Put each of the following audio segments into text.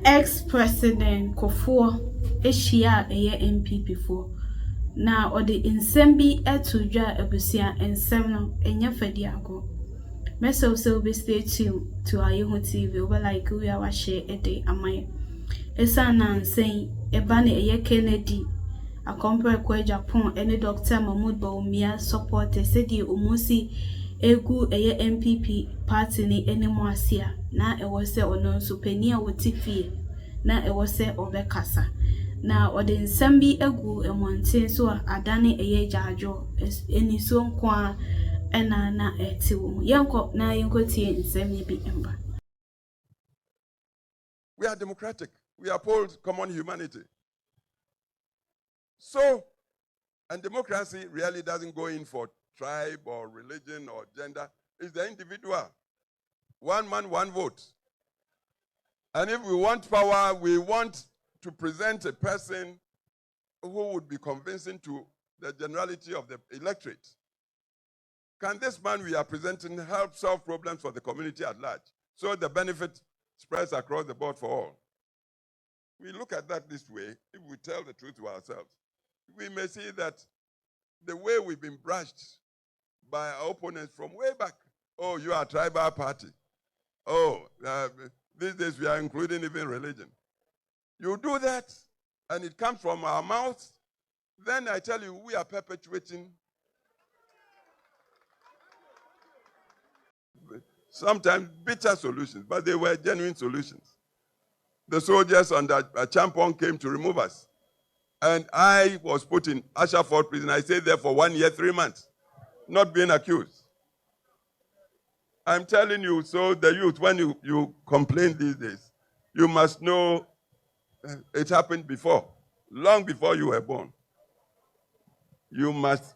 Ex-President Kuffour ehyia eye NPP for na ode nsem bi etodwa abusia nsem no enya fadi ago meso be stay tuned to Ayeho TV over like we are share a day amay esa na nsen eba na eye Kennedy akompre kwa Japan ene Dr. Mahmoud Bawumia support sedi omusi egu eye NPP party ni enemo asia na ewo se ono nso pani a wotifie na ewo se obekasa na ode nsem bi egu emonten so adane eye jajo eniso nkwa ena na etiwo yenko na yenko tie nsem bi emba. We are democratic. We uphold common humanity. So, and democracy really doesn't go in for tribe or religion or gender. It's the individual. One man, one vote. And if we want power, we want to present a person who would be convincing to the generality of the electorate. Can this man we are presenting help solve problems for the community at large, so the benefit spreads across the board for all? We look at that this way. If we tell the truth to ourselves, we may see that the way we've been brushed by our opponents from way back. Oh, you are a tribal party. Oh, these days we are including even religion. You do that, and it comes from our mouths, then I tell you, we are perpetuating sometimes bitter solutions, but they were genuine solutions. The soldiers under Champon came to remove us. And I was put in Asherford prison. I stayed there for 1 year, 3 months, not being accused. I'm telling you, so the youth, when you complain these days, you must know it happened before, long before you were born. You must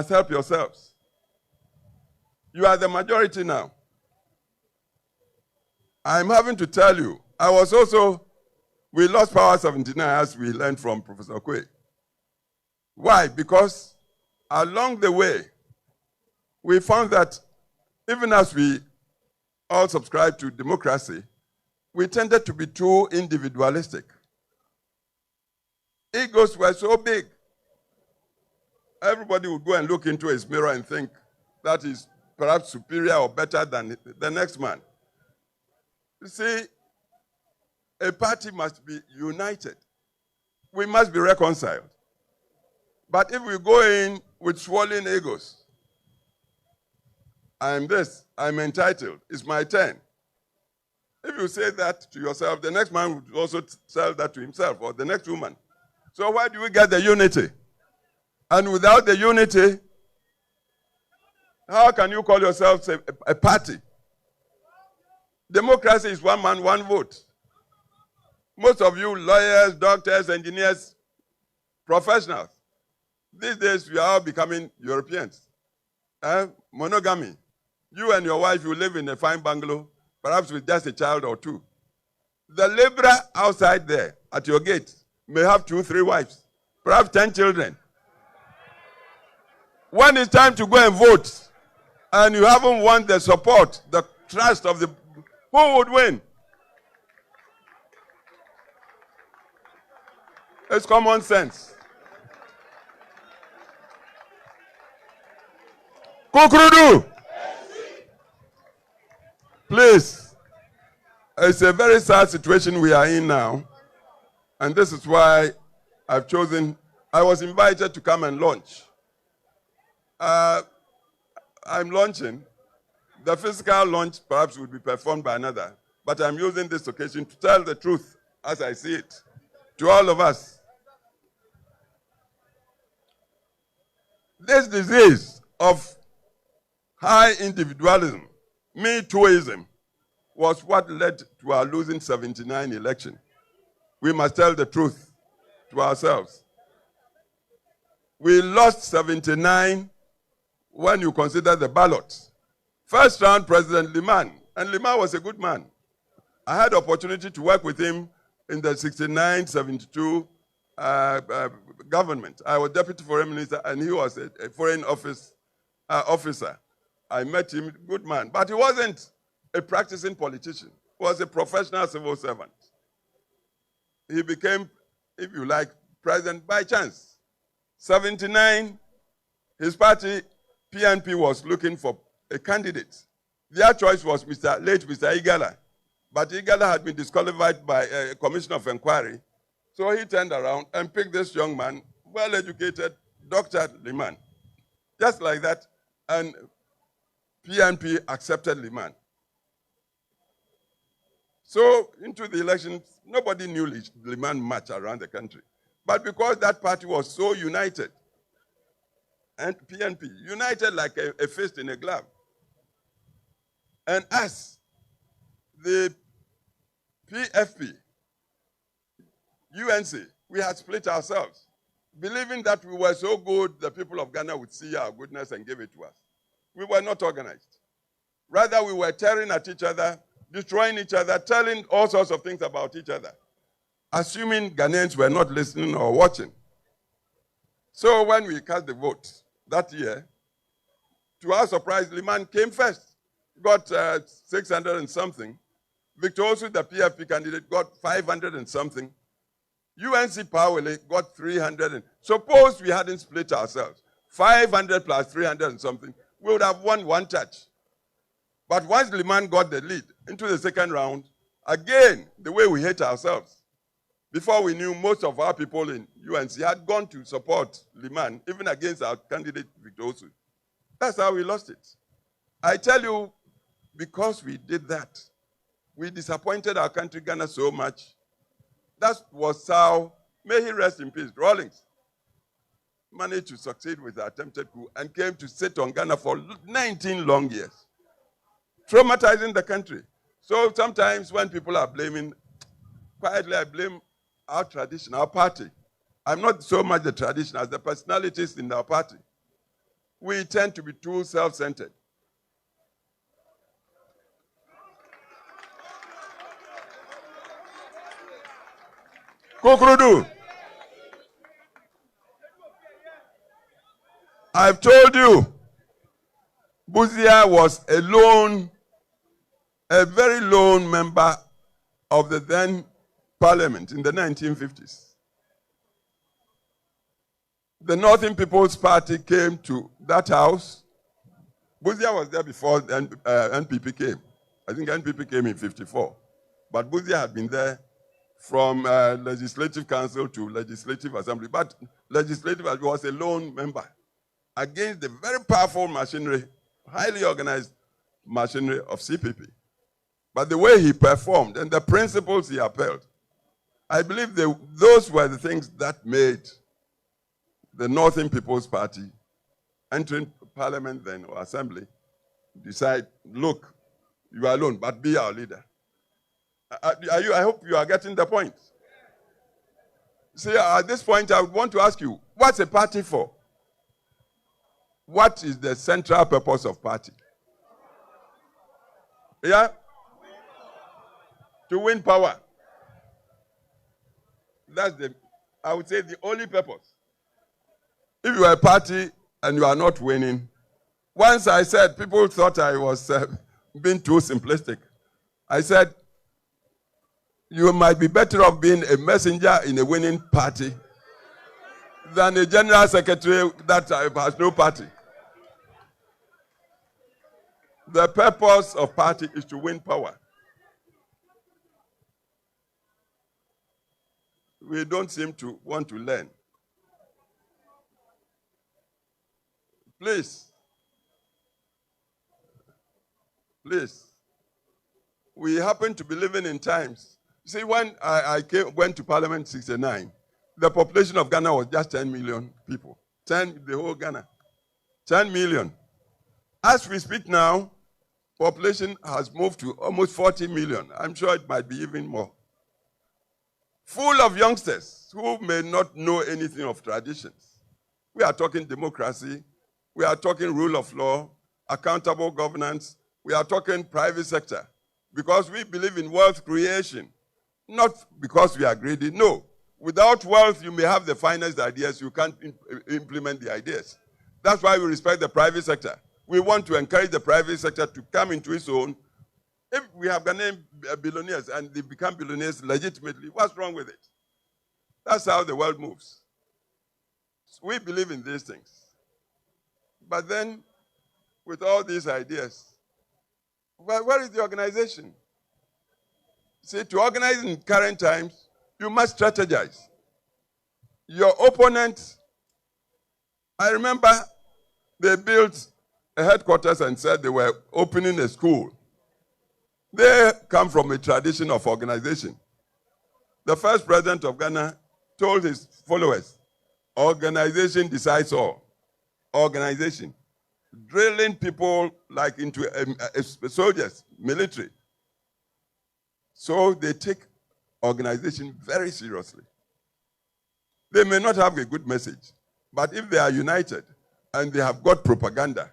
help yourselves. You are the majority now. I'm having to tell you, we lost power 79 as we learned from Professor Kwe. Why? Because along the way, we found that even as we all subscribe to democracy, we tended to be too individualistic. Egos were so big. Everybody would go and look into his mirror and think that is perhaps superior or better than the next man. You see, a party must be united. We must be reconciled. But if we go in with swollen egos, I'm this, I'm entitled, it's my turn. If you say that to yourself, the next man would also tell that to himself, or the next woman. So where do we get the unity? And without the unity, how can you call yourself a party? Democracy is one man, one vote. Most of you lawyers, doctors, engineers, professionals, these days we are all becoming Europeans. Monogamy. You and your wife, you live in a fine bungalow, perhaps with just a child or two. The laborer outside there at your gate may have 2, 3 wives, perhaps 10 children. When it's time to go and vote, and you haven't won the support, the trust of the... Who would win? It's common sense. Kukrudu! Please, it's a very sad situation we are in now, and this is why I've chosen... I was invited to come and launch. I'm launching. The physical launch perhaps would be performed by another, but I'm using this occasion to tell the truth as I see it to all of us. This disease of high individualism, me-tooism, was what led to our losing 79 election. We must tell the truth to ourselves. We lost 79 when you consider the ballot. First round, President Liman, and Liman was a good man. I had the opportunity to work with him in the 69, 72 government. I was deputy foreign minister, and he was a foreign officer. I met him, good man, but he wasn't a practicing politician. He was a professional civil servant. he became, if you like, president by chance. 79, his party, PNP, was looking for a candidate. Their choice was late Mr. Igala. But Igala had been disqualified by a commission of inquiry. So he turned around and picked this young man, well-educated, Dr. Liman. Just like that, and PNP accepted Liman. So into the elections, nobody knew Liman much around the country. But because that party was so united, and PNP, united like a fist in a glove, and us, the PFP, UNC, we had split ourselves, believing that we were so good, the people of Ghana would see our goodness and give it to us. We were not organized. Rather, we were tearing at each other, destroying each other, telling all sorts of things about each other, assuming Ghanaians were not listening or watching. So when we cast the vote that year, to our surprise, Liman came first, got 600 and something. Victor Osu, the PFP candidate, got 500 and something. UNC Powele got 300. And suppose we hadn't split ourselves, 500 plus 300 and something, we would have won one touch. But once Liman got the lead into the second round, again, the way we hate ourselves. Before we knew, most of our people in UNC had gone to support Liman, even against our candidate, Victor Osu. That's how we lost it. I tell you, because we did that, we disappointed our country, Ghana, so much. That was how, may he rest in peace, Rawlings managed to succeed with the attempted coup and came to sit on Ghana for 19 long years, traumatizing the country. So sometimes when people are blaming, quietly I blame our tradition, our party. I'm not so much the tradition as the personalities in our party. We tend to be too self-centered. Kukrudu, I've told you, Buzia was a very lone member of the then parliament in the 1950s. The Northern People's Party came to that house. Buzia was there before the NPP came. I think NPP came in 54. But Buzia had been there from Legislative Council to Legislative Assembly. But Legislative was a lone member against the very powerful machinery, highly organized machinery of CPP. But the way he performed and the principles he upheld, I believe those were the things that made the Northern People's Party, entering parliament then, or assembly, decide, look, you are alone, but be our leader. I hope you are getting the point. See, at this point, I would want to ask you, what's a party for? What is the central purpose of party? Yeah? To win power. That's I would say, the only purpose. If you are a party and you are not winning, once I said, people thought I was being too simplistic. I said, you might be better off being a messenger in a winning party than a general secretary that has no party. The purpose of party is to win power. We don't seem to want to learn. Please. We happen to be living in times. See, when I went to Parliament in 1969, the population of Ghana was just 10 million people. The whole Ghana. 10 million. As we speak now, population has moved to almost 40 million. I'm sure it might be even more. Full of youngsters who may not know anything of traditions. We are talking democracy. We are talking rule of law, accountable governance. We are talking private sector. Because we believe in wealth creation. Not because we are greedy. No. Without wealth, you may have the finest ideas. You can't implement the ideas. That's why we respect the private sector. We want to encourage the private sector to come into its own. If we have Ghanaian billionaires and they become billionaires legitimately, what's wrong with it? That's how the world moves. We believe in these things. But then, with all these ideas, where is the organization? See, to organize in current times, you must strategize. Your opponent, I remember they built a headquarters and said they were opening a school. They come from a tradition of organization. The first president of Ghana told his followers, organization decides all. Organization. Drilling people like into soldiers, military. So they take organization very seriously. They may not have a good message, but if they are united and they have got propaganda,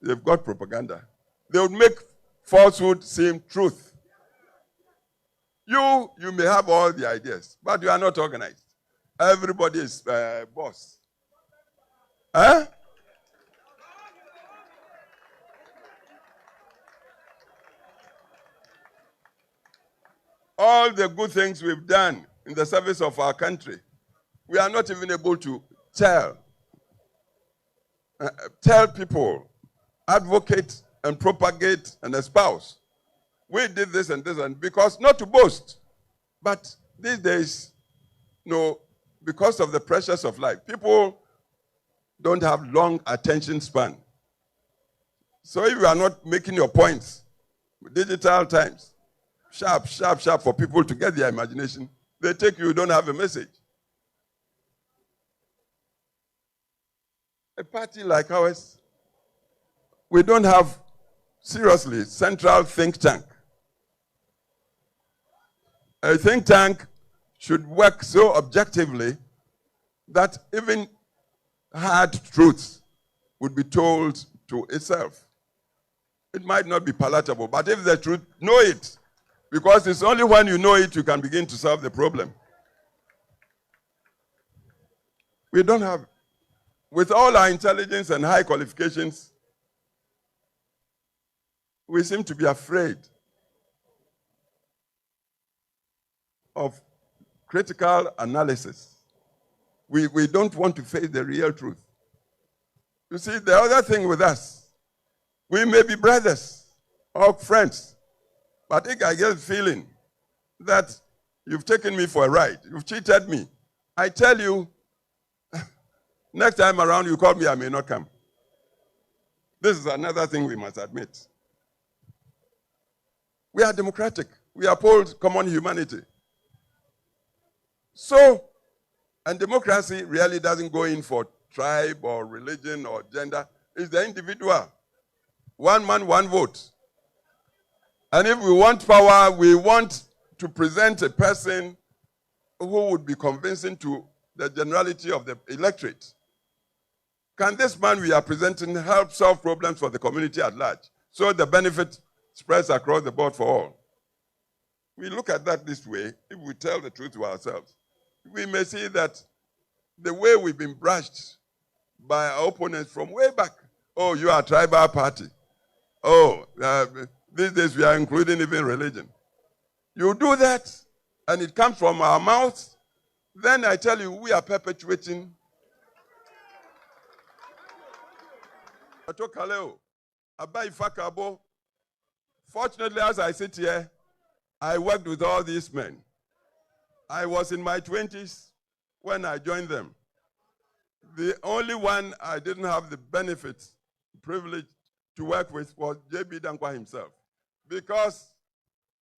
they've got propaganda. They would make falsehood seem truth. You may have all the ideas, but you are not organized. Everybody is boss. All the good things we've done in the service of our country, we are not even able to tell people, advocate and propagate and espouse. We did this and this, and because not to boast, but these days, because of the pressures of life, people don't have long attention span. So if you are not making your points, digital times, sharp for people to get their imagination, they take you don't have a message. A party like ours, we don't have, seriously, central think tank. A think tank should work so objectively that even hard truths would be told to itself. It might not be palatable, but if the truth, know it. Because it's only when you know it you can begin to solve the problem. We don't have, with all our intelligence and high qualifications, we seem to be afraid of critical analysis. We don't want to face the real truth. You see, the other thing with us, we may be brothers or friends, but I get the feeling that you've taken me for a ride. You've cheated me. I tell you, next time around you call me, I may not come. This is another thing we must admit. We are democratic. We uphold common humanity. So, and democracy really doesn't go in for tribe or religion or gender. It's the individual. One man, one vote. And if we want power, we want to present a person who would be convincing to the generality of the electorate. Can this man we are presenting help solve problems for the community at large, so the benefit spreads across the board for all? We look at that this way. If we tell the truth to ourselves, we may see that the way we've been brushed by our opponents from way back. Oh, you are a tribal party. Oh, these days we are including even religion. You do that, and it comes from our mouths, then I tell you, we are perpetuating. Fortunately, as I sit here, I worked with all these men. I was in my 20s when I joined them. The only one I didn't have the benefit, privilege to work with was J.B. Dankwa himself. Because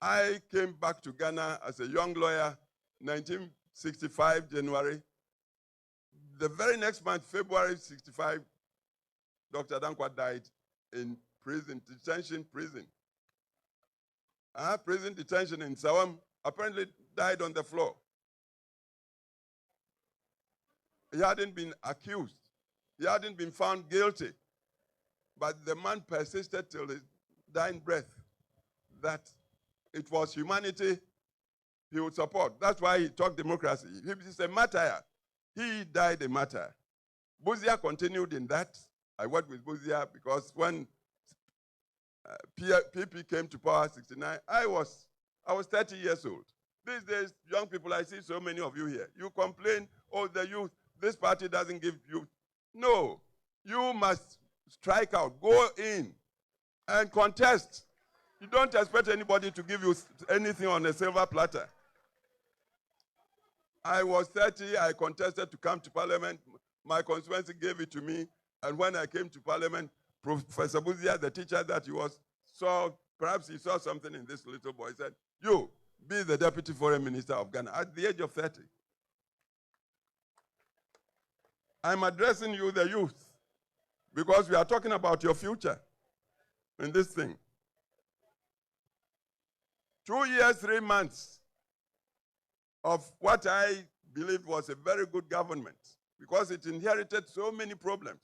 I came back to Ghana as a young lawyer, 1965, January. The very next month, February 65, Dr. Dankwa died in prison, detention prison. Prison detention in Sawam, apparently died on the floor. He hadn't been accused. He hadn't been found guilty. But the man persisted till his dying breath that it was humanity he would support. That's why he talked democracy. He's a martyr. He died a martyr. Buzia continued in that. I worked with Buzia because when PP came to power, 69, I was 30 years old. These days, young people, I see so many of you here. You complain, oh, the youth, this party doesn't give youth. No, you must strike out, go in and contest. You don't expect anybody to give you anything on a silver platter. I was 30, I contested to come to parliament. My constituency gave it to me. And when I came to parliament, Professor Buzia, the teacher that he was, perhaps he saw something in this little boy. He said, you, be the deputy foreign minister of Ghana at the age of 30. I'm addressing you, the youth, because we are talking about your future in this thing. 2 years, 3 months of what I believed was a very good government, because it inherited so many problems.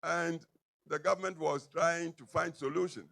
And the government was trying to find solutions.